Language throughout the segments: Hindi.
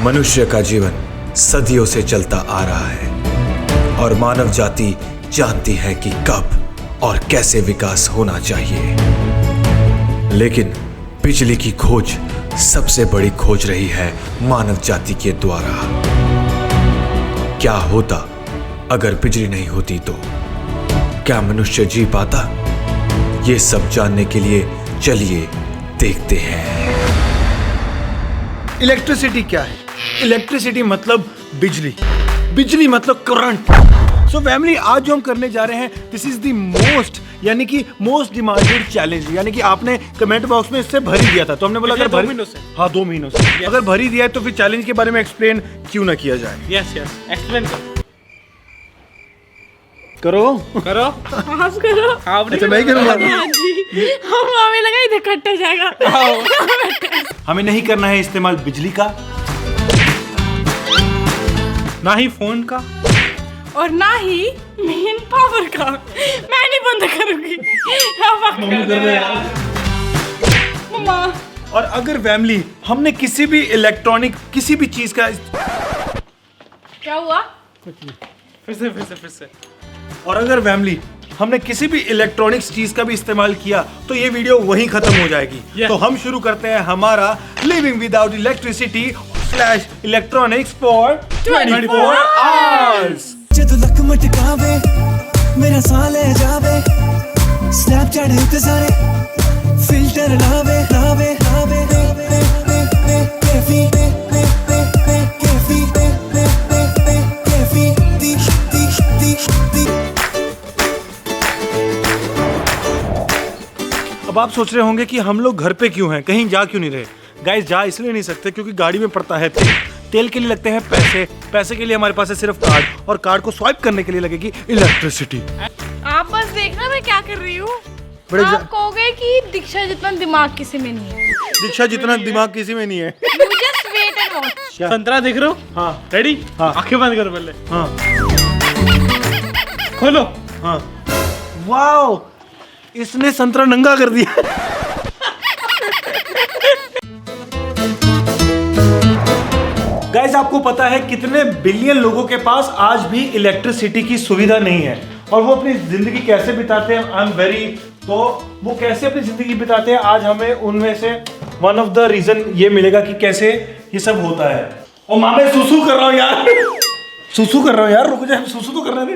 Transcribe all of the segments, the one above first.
मनुष्य का जीवन सदियों से चलता आ रहा है और मानव जाति जानती है कि कब और कैसे विकास होना चाहिए। लेकिन बिजली की खोज सबसे बड़ी खोज रही है मानव जाति के द्वारा। क्या होता अगर बिजली नहीं होती तो क्या मनुष्य जी पाता? ये सब जानने के लिए चलिए देखते हैं। इलेक्ट्रिसिटी क्या है? इलेक्ट्रिसिटी मतलब बिजली, बिजली मतलब करंट। सो फैमिली, आज जो हम करने जा रहे हैं, this is the most demanded challenge. यानी कि आपने कमेंट बॉक्स में इससे भर ही दिया था, तो हमने बोला अगर 2 महीनों से, हाँ 2 महीनों से yes. अगर भर ही दिया है तो फिर चैलेंज के बारे में एक्सप्लेन क्यों ना किया जाए। यस एक्सप्लेन करो करो अच्छा मैं करूँगा। हमें लगा इधर कट जाएगा। हमें नहीं करना है इस्तेमाल बिजली का, ना ही फोन का और ना ही मेन पावर का। मैं नहीं बंद करूंगी। मम्मा। और अगर फैमिली हमने किसी भी इलेक्ट्रॉनिक किसी भी चीज का क्या हुआ? फिर से और अगर फैमिली हमने किसी भी इलेक्ट्रॉनिक्स चीज का भी इस्तेमाल किया तो ये वीडियो वहीं खत्म हो जाएगी। तो हम शुरू करते हैं हमारा living without electricity / electronics for 24 hours. जद लक मटकावे मेरा साह ले जावे, स्नैपचैट ते सारे फिल्टर लावे लावे लावे कैफी कैफी कैफी दी दी दी दी। अब आप सोच रहे होंगे कि हम लोग घर पे क्यों हैं, कहीं जा क्यों नहीं रहे? गाइस, जा इसलिए नहीं सकते क्योंकि गाड़ी में पड़ता है तेल। तेल के लिए लगते हैं पैसे, पैसे के लिए हमारे पास है सिर्फ कार्ड, और कार्ड को स्वाइप करने के लिए लगेगी इलेक्ट्रिसिटी। आप बस देखना मैं क्या कर रही हूँ। बड़े आप कहोगे कि दीक्षा जितना दिमाग किसी में नहीं है। दीक्षा जितना दिमाग किसी में नहीं है। Just wait and watch। संतरा देख रहे हो? हाँ रेडी? हाँ। आंखें बंद करो पहले। हाँ खोलो। हाँ वाओ, इसने संतरा नंगा कर दिया। गाइस, आपको पता है कितने बिलियन लोगों के पास आज भी इलेक्ट्रिसिटी की सुविधा नहीं है और वो अपनी जिंदगी कैसे बिताते हैं? आई एम वेरी, तो वो कैसे अपनी जिंदगी बिताते हैं, आज हमें उनमें से वन ऑफ द रीजन ये मिलेगा कि कैसे ये सब होता है। ओ माँ, मैं सुसु कर रहा हूँ यार, सुसु कर रहा हूँ यार, रुक जा, सुसु तो करना दे।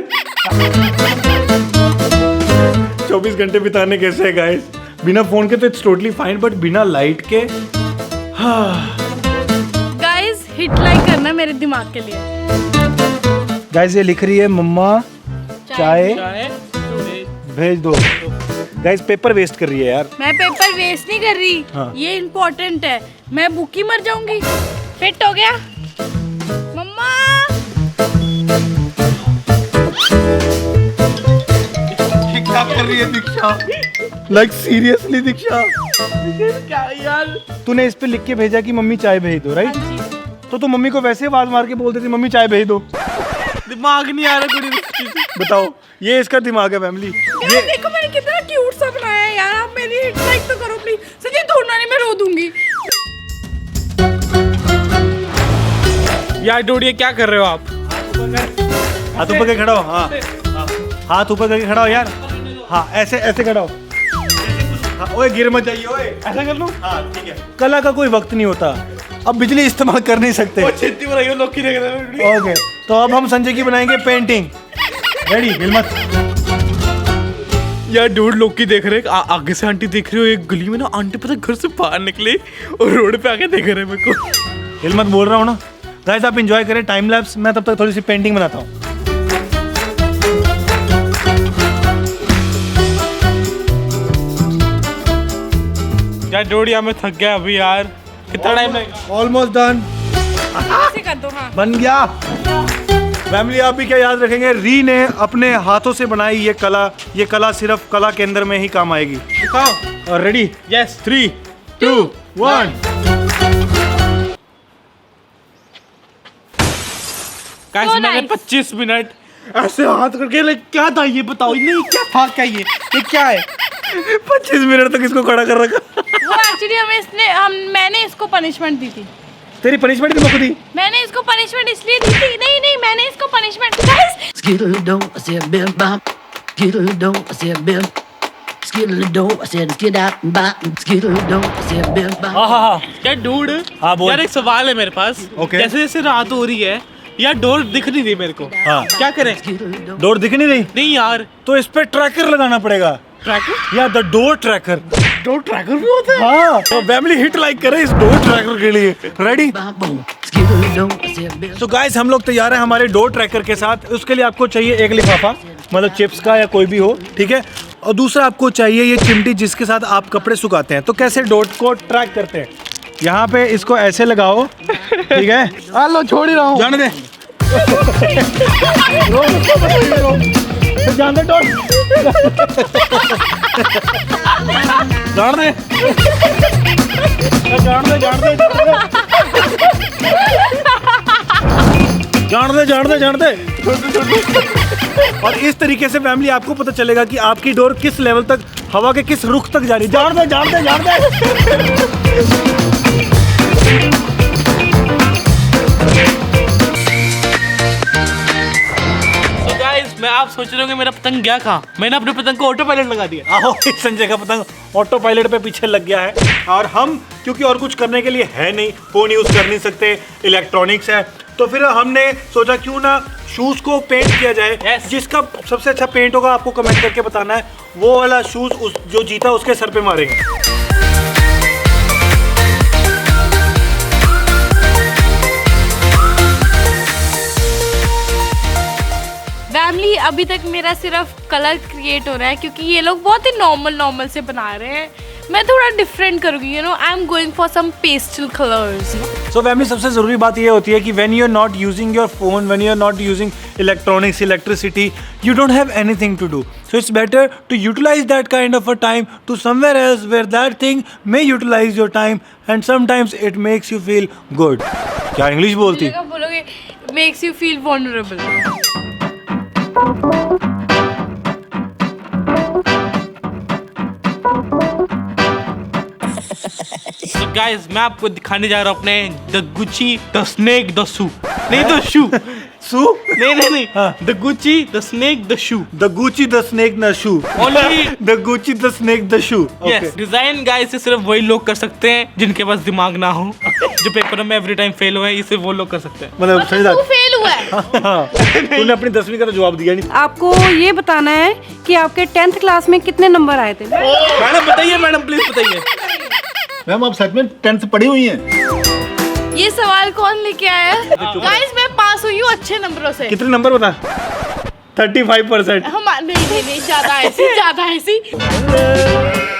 24 घंटे बिताने कैसे है गाइस? बिना फोन के तो इट्स टोटली फाइन, बट बिना लाइट के गाइस, हिट लाइक करना मेरे दिमाग के लिए। गाइस, ये लिख रही है मम्मा चाय भेज दो। गाइस, पेपर वेस्ट कर रही है यार। मैं पेपर वेस्ट नहीं कर रही। हाँ। ये इम्पोर्टेंट है, मैं भूखी मर जाऊंगी। फिट हो गया मम्मा? क्या कर रही है दीक्षा? लाइक सीरियसली दीक्षा, क्या यार? तूने इस पे लिख के भेजा कि मम्मी चाय भेज दो, राइट? तो तू मम्मी को वैसे आवाज मार के बोल देती मम्मी चाय भेज दो। दिमाग नहीं आ रहा कुछ। बताओ, ये इसका दिमाग है फैमिली। ये देखो मैंने कितना क्यूट सा बनाया है यार। आप मेरी हिट लाइक तो करो प्लीज। सच्ची ढूंढना नहीं, मैं रो दूंगी। यार डोडिया, क्या कर रहे हो आप? हाथ ऊपर करके खड़ा हो। हाँ, हाथ ऊपर करके खड़ा हो यार। हाँ, ऐसे ऐसे खड़ा हो। हाँ, ओए गिर मत जाइए, ओए ऐसा कर लो। हाँ ठीक है। कला का कोई वक्त नहीं होता, अब बिजली इस्तेमाल कर नहीं सकते। छेती बनाइए, लोग की देख रहे हैं। ओके, तो अब हम संजय की बनाएंगे पेंटिंग। रेडी? हिल मत। यार डूड, लोग की देख रहे हैं। आगे से आंटी देख रही हो, एक गली में ना आंटी पता घर से बाहर निकले और रोड पे आके देख रहे हैं मेरे को। हिल मत बोल रहा हूँ ना। गाइस, आप एंजॉय करें टाइम लैप्स, मैं तब तक थोड़ी सी पेंटिंग बनाता हूँ। यार डोडिया, मैं थक गया अभी यार। कितना टाइम लगेगा? Almost done. ऐसे कर दो। हाँ, बन गया। फैमिली, आप भी क्या याद रखेंगे, री ने अपने हाथों से बनाई ये कला सिर्फ कला केंद्र में ही काम आएगी। दिखाओ। और रेडी? यस। 3, 2, 1। गाइस, So मैंने nice. 25 मिनट ऐसे हाथ करके क्या था ये बताओ। नहीं, क्या था, क्या ये क्या है? 25 मिनट तक इसको खड़ा कर रखा। वो एक्चुअली मैंने इसको पनिशमेंट दी थी। तेरी पनिशमेंट भी मुझको दी। मैंने इसको पनिशमेंट इसलिए दी थी, नहीं मैंने इसको punishment guys Skidoo, I said bim bop. Skidoo, I said bim. Skidoo, I said skid out bop. Skidoo, I said bim bop. हाँ क्या डूड? हाँ, बोल। यार एक सवाल है मेरे पास। ओके। जैसे जैसे रात हो रही है यार डोर दिख नहीं रही मेरे को। हाँ। क्या करें? डोर दिख नहीं रही नहीं यार। तो इस पे ट्रैकर लगाना पड़ेगा। ट्रैकर? या the door tracker. Door tracker भी होता है? हाँ, तो फैमिली हिट लाइक करे इस डोर ट्रैकर के लिए। Ready? Boom. Skidoo, I said bim. तो गाइस हम लोग तैयार हैं हमारे डोर ट्रैकर के साथ। उसके लिए आपको चाहिए एक लिफाफा, मतलब चिप्स का या कोई भी हो, ठीक है। और दूसरा आपको चाहिए ये चिमटी जिसके साथ आप कपड़े सुखाते हैं। तो कैसे डोट को ट्रैक करते हैं, यहाँ पे इसको ऐसे लगाओ, ठीक है। लो छोड़ ही रहा हूँ। जाने दे। जान दे डोट। जान दे। जान दे, जान दे, जान दे, जान दे, जान दे। और इस तरीके से फैमिली आपको पता चलेगा कि आपकी डोर किस लेवल तक, हवा के किस रुख तक जा रही है। जान दे, जान दे, जान दे। तो गाइस मैं आप सोच रहे होंगे मेरा पतंग गया कहाँ? मैंने अपने पतंग को ऑटो पायलट लगा दिया। आओ, इस संजय का पतंग ऑटो पायलट पे पीछे लग गया है। और हम क्योंकि और कुछ करने के लिए है नहीं, फोन यूज कर नहीं सकते, इलेक्ट्रॉनिक्स है, तो फिर हमने सोचा क्यों ना शूज को पेंट किया जाए। Yes. जिसका सबसे अच्छा पेंट होगा आपको कमेंट करके बताना है, वो वाला शूज उस जो जीता उसके सर पे मारेंगे। फैमिली अभी तक मेरा सिर्फ कलर क्रिएट हो रहा है क्योंकि ये लोग बहुत ही नॉर्मल से बना रहे हैं। मैं थोड़ा डिफरेंट करूँगी, I am going for some pastel colours. So family सबसे ज़रूरी बात ये होती है कि when you are not using your phone, when you are not using electronics, electricity, you don't have anything to do. So it's better to utilize that kind of a time to somewhere else where that thing may utilize your time and sometimes it makes you feel good. क्या इंग्लिश बोलती? बोलोगे makes you feel vulnerable. तो गाइस मैं आपको दिखाने जा रहा हूँ अपने the Gucci the snake the shoe, नहीं द शू, Su? नहीं the Gucci the snake the shoe. The Gucci, the snake, the shoe. Only The Gucci, the snake, the shoe. Okay. Yes, design guys से सिर्फ वही लोग कर सकते हैं जिनके पास दिमाग ना हो, जो पेपर में एवरी टाइम फेल हुए, इसे वो लोग कर सकते हैं। मतलब समझदार। तू फेल हुआ है। हाँ, तूने अपनी 10वीं का तो जवाब दिया नहीं। आपको ये बताना है कि आपके 10th क्लास में कितने नंबर आए थे। मैडम बताइए, मैडम प्लीज बताइए। मैम आप सच में 10th पढ़ी हुई हैं? ये सवाल कौन लेके आया? गाइस मैं पास हुई हूँ अच्छे नंबरों से। कितने नंबर बता? 35%. हम नहीं ज्यादा ऐसी।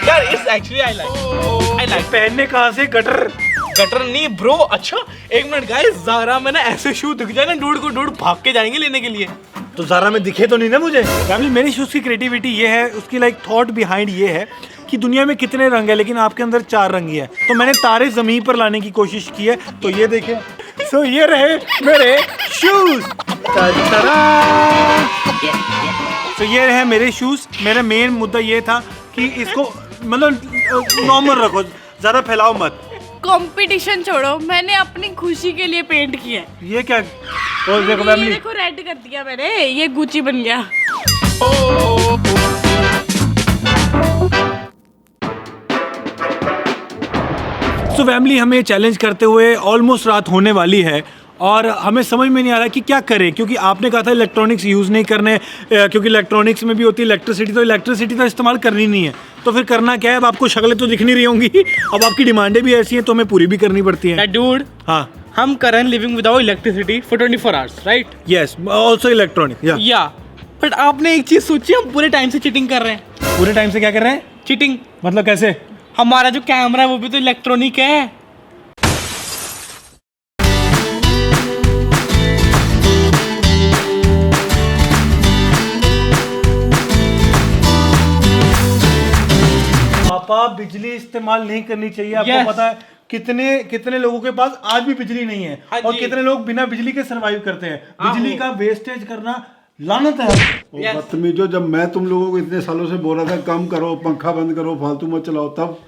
यार इट्स एक्चुअली आई लाइक पहनने कहाँ से गटर? गटर नहीं ब्रो। अच्छा एक मिनट गाइस, ज़ारा में ना ऐसे शू दिख जाए ना डूड को, डूड भाग के जाएंगे लेने के लिए। तो ज़ारा में दिखे तो नहीं ना मुझे। फैमिली मेरी शूज़ की क्रिएटिविटी ये है, उसकी लाइक थॉट बिहाइंड ये है कि दुनिया में कितने रंग है लेकिन आपके अंदर 4 रंग ही है। तो मैंने तारे ज़मीन पर लाने की कोशिश की है। तो ये देखें, सो ये रहे मेरे शूज़। तो ये रहे मेरे शूज़। मेरा मेन मुद्दा ये था कि इसको मतलब नॉर्मल रखो, ज़्यादा फैलाओ मत। कंपटीशन छोड़ो, मैंने अपनी खुशी के लिए पेंट किया है। ये क्या? और देखो ये फैमिली, देखो रेड कर दिया मैंने, ये गुची बन गया। तो फैमिली हमें चैलेंज करते हुए ऑलमोस्ट रात होने वाली है और हमें समझ में नहीं आ रहा कि क्या करें, क्योंकि आपने कहा था इलेक्ट्रॉनिक्स यूज़ नहीं करने, क्योंकि इलेक्ट्रॉनिक्स में भी होती है इलेक्ट्रिसिटी, तो इलेक्ट्रिसिटी का इस्तेमाल करनी नहीं है। तो फिर करना क्या है? अब आपको शक्लें तो दिख नहीं रही होंगी, अब आपकी डिमांडें भी ऐसी हैं तो हमें पूरी भी करनी पड़ती हैं। डूड हाँ, हम current living without electricity for 24 hours, right? Yes, also electronic. या बट आपने एक चीज सोची, हम पूरे टाइम से चीटिंग कर रहे हैं। पूरे टाइम से क्या कर रहे हैं? चीटिंग मतलब कैसे? हमारा जो कैमरा है वो भी तो इलेक्ट्रॉनिक है। पापा बिजली इस्तेमाल नहीं करनी चाहिए। आपको Yes. पता है कितने लोगों के पास आज भी बिजली नहीं है हाँ और जी। कितने लोग बिना बिजली के सरवाइव करते हैं। बिजली का वेस्टेज करना लानत है। Yes. बदतमीजो, जब मैं तुम लोगों को इतने सालों से बोल रहा था कम करो, पंखा बंद करो, फालतू मत चलाओ, तब